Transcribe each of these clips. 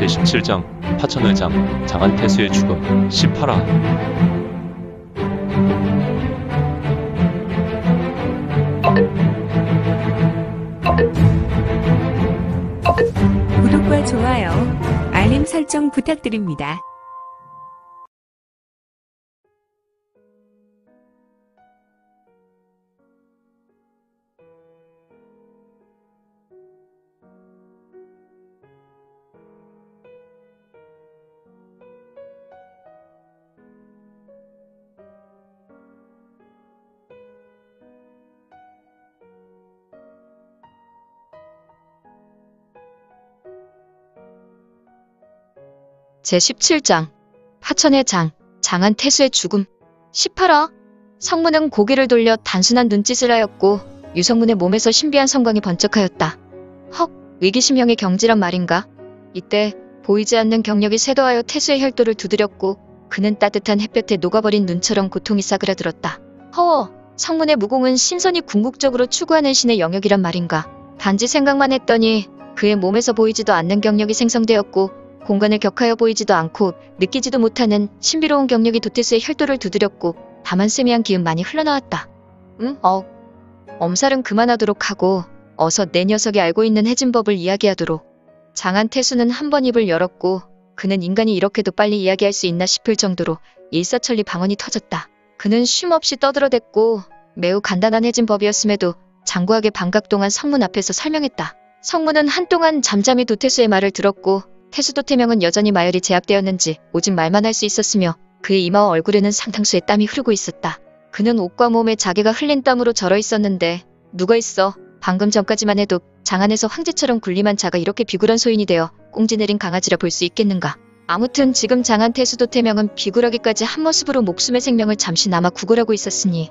제17장 파천의장 장안태수의 죽음 18화. 구독과 좋아요, 알림 설정 부탁드립니다. 제17장 파천의 장, 장안태수의 죽음 18화. 성문은 고개를 돌려 단순한 눈짓을 하였고 유성문의 몸에서 신비한 성광이 번쩍하였다. 헉, 위기심형의 경지란 말인가? 이때 보이지 않는 경력이 쇄도하여 태수의 혈도를 두드렸고 그는 따뜻한 햇볕에 녹아버린 눈처럼 고통이 싸그라들었다. 허워, 성문의 무공은 신선이 궁극적으로 추구하는 신의 영역이란 말인가? 단지 생각만 했더니 그의 몸에서 보이지도 않는 경력이 생성되었고 공간을 격하여 보이지도 않고 느끼지도 못하는 신비로운 경력이 도태수의 혈도를 두드렸고 다만 세미한 기운만이 흘러나왔다. 엄살은 그만하도록 하고 어서 내 녀석이 알고 있는 해진 법을 이야기하도록. 장안태수는 한 번 입을 열었고 그는 인간이 이렇게도 빨리 이야기할 수 있나 싶을 정도로 일사천리 방언이 터졌다. 그는 쉼없이 떠들어댔고 매우 간단한 해진 법이었음에도 장구하게 반각 동안 성문 앞에서 설명했다. 성문은 한동안 잠잠히 도태수의 말을 들었고 태수도 태명은 여전히 마열이 제압되었는지 오직 말만 할 수 있었으며 그의 이마와 얼굴에는 상당수의 땀이 흐르고 있었다. 그는 옷과 몸에 자기가 흘린 땀으로 절어 있었는데 누가 있어 방금 전까지만 해도 장안에서 황제처럼 군림한 자가 이렇게 비굴한 소인이 되어 꽁지 내린 강아지라 볼 수 있겠는가. 아무튼 지금 장안 태수도 태명은 비굴하기까지 한 모습으로 목숨의 생명을 잠시 남아 구걸하고 있었으니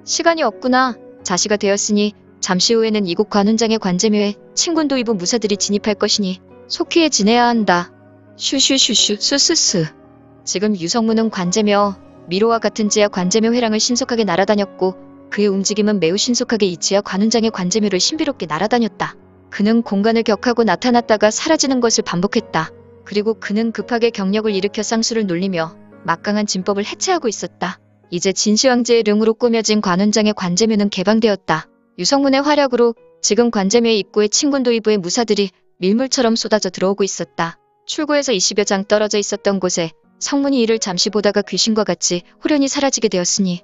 시간이 없구나. 자시가 되었으니 잠시 후에는 이곳 관훈장의 관제묘에 친군도 입은 무사들이 진입할 것이니 속히에 지내야 한다. 슈슈슈슈 수스스. 지금 유성문은 관제묘 미로와 같은 지하 관제묘 회랑을 신속하게 날아다녔고 그의 움직임은 매우 신속하게 이 지하 관훈장의 관제묘를 신비롭게 날아다녔다. 그는 공간을 격하고 나타났다가 사라지는 것을 반복했다. 그리고 그는 급하게 경력을 일으켜 쌍수를 놀리며 막강한 진법을 해체하고 있었다. 이제 진시황제의 릉으로 꾸며진 관훈장의 관제묘는 개방되었다. 유성문의 활약으로 지금 관제묘의 입구에 친군도이부의 무사들이 밀물처럼 쏟아져 들어오고 있었다. 출구에서 20여 장 떨어져 있었던 곳에 성문이 이를 잠시 보다가 귀신과 같이 호련히 사라지게 되었으니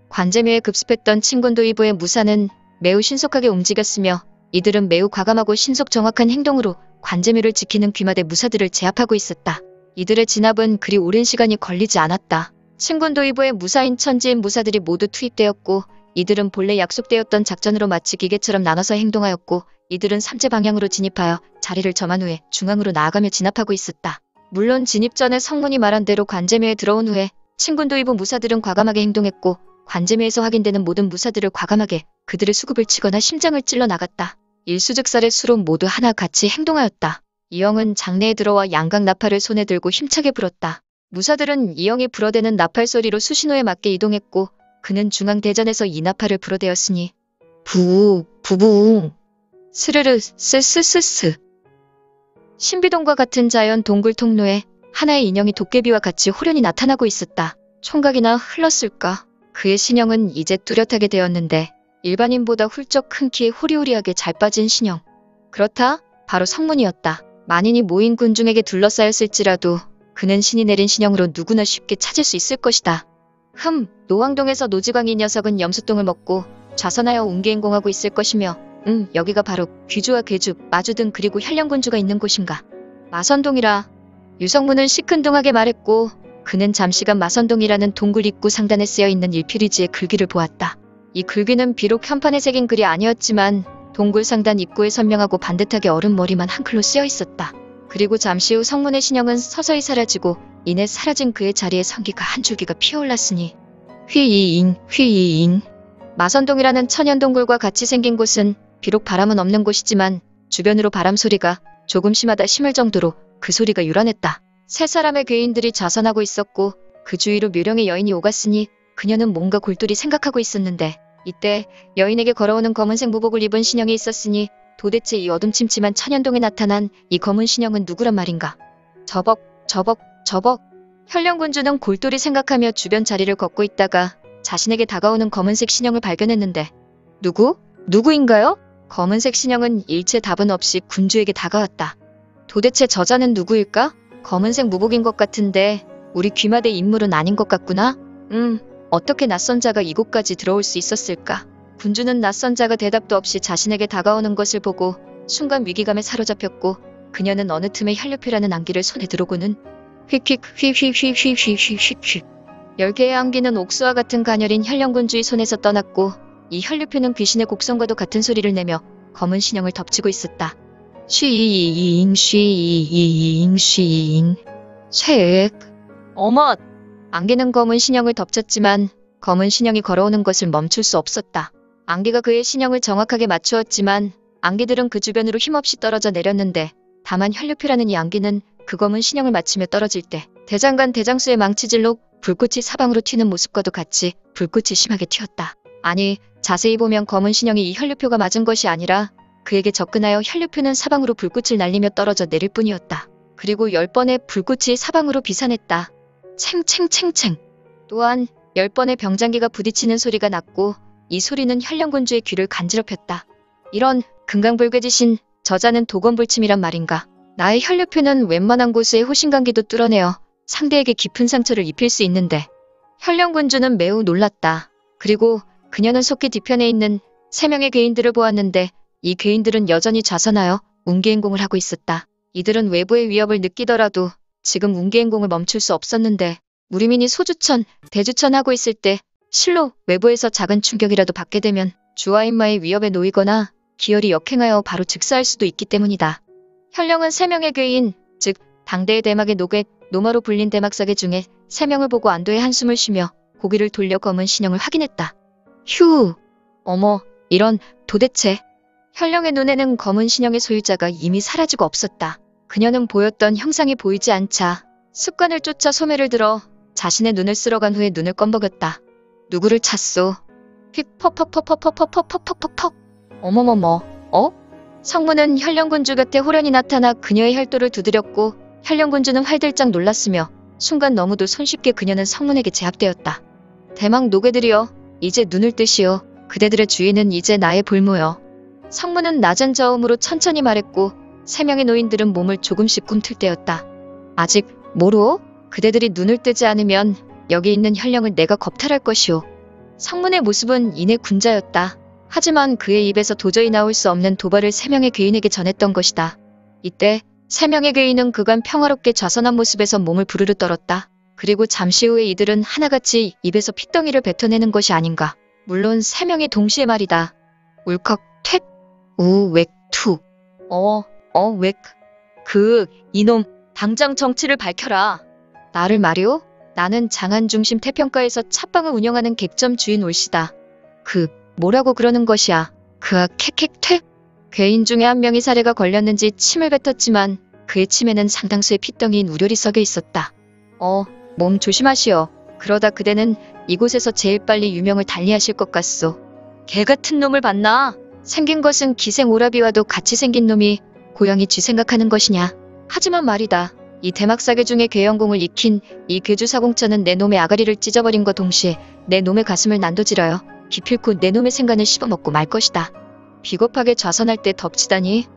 관제묘에 급습했던 친군도이부의 무사는 매우 신속하게 움직였으며 이들은 매우 과감하고 신속 정확한 행동으로 관제묘를 지키는 귀마대 무사들을 제압하고 있었다. 이들의 진압은 그리 오랜 시간이 걸리지 않았다. 친군도이부의 무사인 천지인 무사들이 모두 투입되었고 이들은 본래 약속되었던 작전으로 마치 기계처럼 나눠서 행동하였고 이들은 삼재 방향으로 진입하여 자리를 점한 후에 중앙으로 나아가며 진압하고 있었다. 물론 진입 전에 성문이 말한 대로 관제묘에 들어온 후에 친군도이부 무사들은 과감하게 행동했고 관제묘에서 확인되는 모든 무사들을 과감하게 그들의 수급을 치거나 심장을 찔러 나갔다. 일수즉살의 수로 모두 하나같이 행동하였다. 이영은 장내에 들어와 양각 나팔을 손에 들고 힘차게 불었다. 무사들은 이영이 불어대는 나팔 소리로 수신호에 맞게 이동했고 그는 중앙대전에서 이 나팔을 불어대었으니 부우 부부웅 스르르 스스스스. 신비동과 같은 자연 동굴 통로에 하나의 인형이 도깨비와 같이 호련히 나타나고 있었다. 총각이나 흘렀을까? 그의 신형은 이제 뚜렷하게 되었는데 일반인보다 훌쩍 큰 키에 호리호리하게 잘 빠진 신형. 그렇다, 바로 성문이었다. 만인이 모인 군중에게 둘러싸였을지라도 그는 신이 내린 신형으로 누구나 쉽게 찾을 수 있을 것이다. 노왕동에서 노지광이 녀석은 염소똥을 먹고 좌선하여 웅계행공하고 있을 것이며 여기가 바로 귀주와 괴주, 마주 등 그리고 현령군주가 있는 곳인가. 마선동이라. 유성문은 시큰둥하게 말했고 그는 잠시간 마선동이라는 동굴 입구 상단에 쓰여있는 일필위지의 글귀를 보았다. 이 글귀는 비록 현판에 새긴 글이 아니었지만 동굴 상단 입구에 선명하고 반듯하게 어른 머리만 한글로 쓰여있었다. 그리고 잠시 후 성문의 신형은 서서히 사라지고 이내 사라진 그의 자리에 성기가 한 줄기가 피어올랐으니 휘이잉 휘이잉. 마선동이라는 천연동굴과 같이 생긴 곳은 비록 바람은 없는 곳이지만 주변으로 바람 소리가 조금 심하다 심을 정도로 그 소리가 유란했다. 세 사람의 괴인들이 자선하고 있었고 그 주위로 묘령의 여인이 오갔으니 그녀는 뭔가 골똘히 생각하고 있었는데 이때 여인에게 걸어오는 검은색 무복을 입은 신형이 있었으니 도대체 이 어둠침침한 천연동에 나타난 이 검은 신형은 누구란 말인가? 저벅. 현령군주는 골똘히 생각하며 주변 자리를 걷고 있다가 자신에게 다가오는 검은색 신형을 발견했는데 누구인가요? 검은색 신형은 일체 답은 없이 군주에게 다가왔다. 도대체 저자는 누구일까? 검은색 무복인 것 같은데 우리 귀마대 인물은 아닌 것 같구나? 어떻게 낯선 자가 이곳까지 들어올 수 있었을까? 군주는 낯선 자가 대답도 없이 자신에게 다가오는 것을 보고 순간 위기감에 사로잡혔고 그녀는 어느 틈에 혈류표라는 안기를 손에 들어고는 휙휙 10개의 안기는 옥수와 같은 가녀린 현령군주의 손에서 떠났고 이 혈류표는 귀신의 곡성과도 같은 소리를 내며 검은 신형을 덮치고 있었다. 쉬잉 쇠액. 어머! 안개는 검은 신형을 덮쳤지만 검은 신형이 걸어오는 것을 멈출 수 없었다. 안개가 그의 신형을 정확하게 맞추었지만 안개들은 그 주변으로 힘없이 떨어져 내렸는데 다만 혈류표라는 이 안개는 그 검은 신형을 맞추며 떨어질 때 대장간 대장수의 망치질로 불꽃이 사방으로 튀는 모습과도 같이 불꽃이 심하게 튀었다. 아니, 자세히 보면 검은 신형이 이 혈류표가 맞은 것이 아니라 그에게 접근하여 혈류표는 사방으로 불꽃을 날리며 떨어져 내릴 뿐이었다. 그리고 10번의 불꽃이 사방으로 비산했다. 챙챙챙챙. 또한 10번의 병장기가 부딪히는 소리가 났고 이 소리는 현령군주의 귀를 간지럽혔다. 이런 금강불괴지신, 저자는 도건불침이란 말인가. 나의 혈류표는 웬만한 곳에 호신관계도 뚫어내어 상대에게 깊은 상처를 입힐 수 있는데 현령군주는 매우 놀랐다. 그리고 그녀는 속히 뒤편에 있는 3명의 괴인들을 보았는데 이 괴인들은 여전히 좌선하여 운기행공을 하고 있었다. 이들은 외부의 위협을 느끼더라도 지금 운기행공을 멈출 수 없었는데 무리민이 소주천, 대주천 하고 있을 때 실로 외부에서 작은 충격이라도 받게 되면 주와 인마의 위협에 놓이거나 기열이 역행하여 바로 즉사할 수도 있기 때문이다. 현령은 3명의 괴인, 즉 당대의 대막의 노마로 불린 대막사계 중에 3명을 보고 안도의 한숨을 쉬며 고개를 돌려 검은 신형을 확인했다. 휴! 어머, 이런, 도대체. 현령의 눈에는 검은 신형의 소유자가 이미 사라지고 없었다. 그녀는 보였던 형상이 보이지 않자 습관을 쫓아 소매를 들어 자신의 눈을 쓸어간 후에 눈을 껌벅였다. 누구를 찾소? 휙 어머머머, 성문은 현령군주 곁에 호련히 나타나 그녀의 혈도를 두드렸고 현령군주는 활들짝 놀랐으며 순간 너무도 손쉽게 그녀는 성문에게 제압되었다. 대망 노괴들이여, 이제 눈을 뜨시오. 그대들의 주인은 이제 나의 볼모여. 성문은 낮은 저음으로 천천히 말했고 3명의 노인들은 몸을 조금씩 꿈틀 때였다. 아직 모르오? 그대들이 눈을 뜨지 않으면 여기 있는 현령을 내가 겁탈할 것이오. 성문의 모습은 이내 군자였다. 하지만 그의 입에서 도저히 나올 수 없는 도발을 3명의 괴인에게 전했던 것이다. 이때 3명의 괴인은 그간 평화롭게 좌선한 모습에서 몸을 부르르 떨었다. 그리고 잠시 후에 이들은 하나같이 입에서 핏덩이를 뱉어내는 것이 아닌가. 물론 3명이 동시에 말이다. 울컥, 퇴, 우, 웩, 투. 웩. 이놈, 당장 정치를 밝혀라. 나를 말이오? 나는 장안 중심 태평가에서 찻방을 운영하는 객점 주인 올시다. 뭐라고 그러는 것이야. 퇴. 괴인 중에 한 명이 사례가 걸렸는지 침을 뱉었지만 그의 침에는 상당수의 핏덩이인 우열이 썩여 있었다. 몸 조심하시오. 그러다 그대는 이곳에서 제일 빨리 유명을 달리하실 것 같소. 개 같은 놈을 봤나? 생긴 것은 기생 오라비와도 같이 생긴 놈이 고양이 쥐 생각하는 것이냐. 하지만 말이다. 이 대막사계 중에 괴영공을 익힌 이 괴주사공처는 내 놈의 아가리를 찢어버린과 동시에 내 놈의 가슴을 난도질하여 기필코 내 놈의 생간을 씹어먹고 말 것이다. 비겁하게 좌선할 때 덮치다니.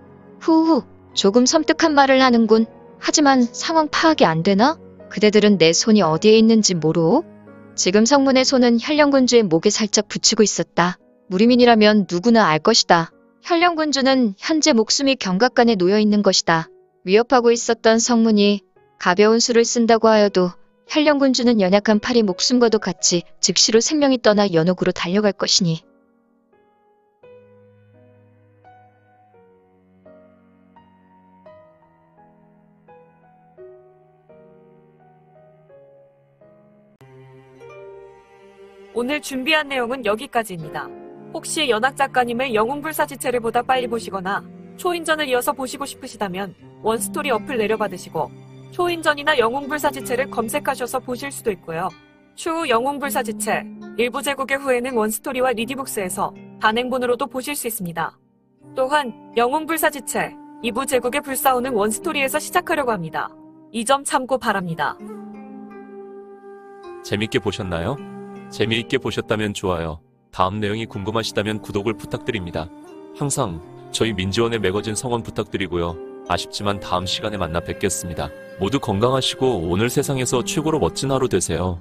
후후, 조금 섬뜩한 말을 하는군. 하지만 상황 파악이 안 되나? 그대들은 내 손이 어디에 있는지 모르오? 지금 성문의 손은 현령군주의 목에 살짝 붙이고 있었다. 무리민이라면 누구나 알 것이다. 현령군주는 현재 목숨이 경각간에 놓여 있는 것이다. 위협하고 있었던 성문이 가벼운 수를 쓴다고 하여도 현령군주는 연약한 팔이 목숨과도 같이 즉시로 생명이 떠나 연옥으로 달려갈 것이니. 오늘 준비한 내용은 여기까지입니다. 혹시 연학 작가님의 영웅불사지체를 보다 빨리 보시거나 초인전을 이어서 보시고 싶으시다면 원스토리 어플 내려받으시고 초인전이나 영웅불사지체를 검색하셔서 보실 수도 있고요. 추후 영웅불사지체 일부 제국의 후에는 원스토리와 리디북스에서 단행본으로도 보실 수 있습니다. 또한 영웅불사지체 2부 제국의 불사오는 원스토리에서 시작하려고 합니다. 이 점 참고 바랍니다. 재밌게 보셨나요? 재미있게 보셨다면 좋아요. 다음 내용이 궁금하시다면 구독을 부탁드립니다. 항상 저희 민지원의 매거진 성원 부탁드리고요. 아쉽지만 다음 시간에 만나 뵙겠습니다. 모두 건강하시고 오늘 세상에서 최고로 멋진 하루 되세요.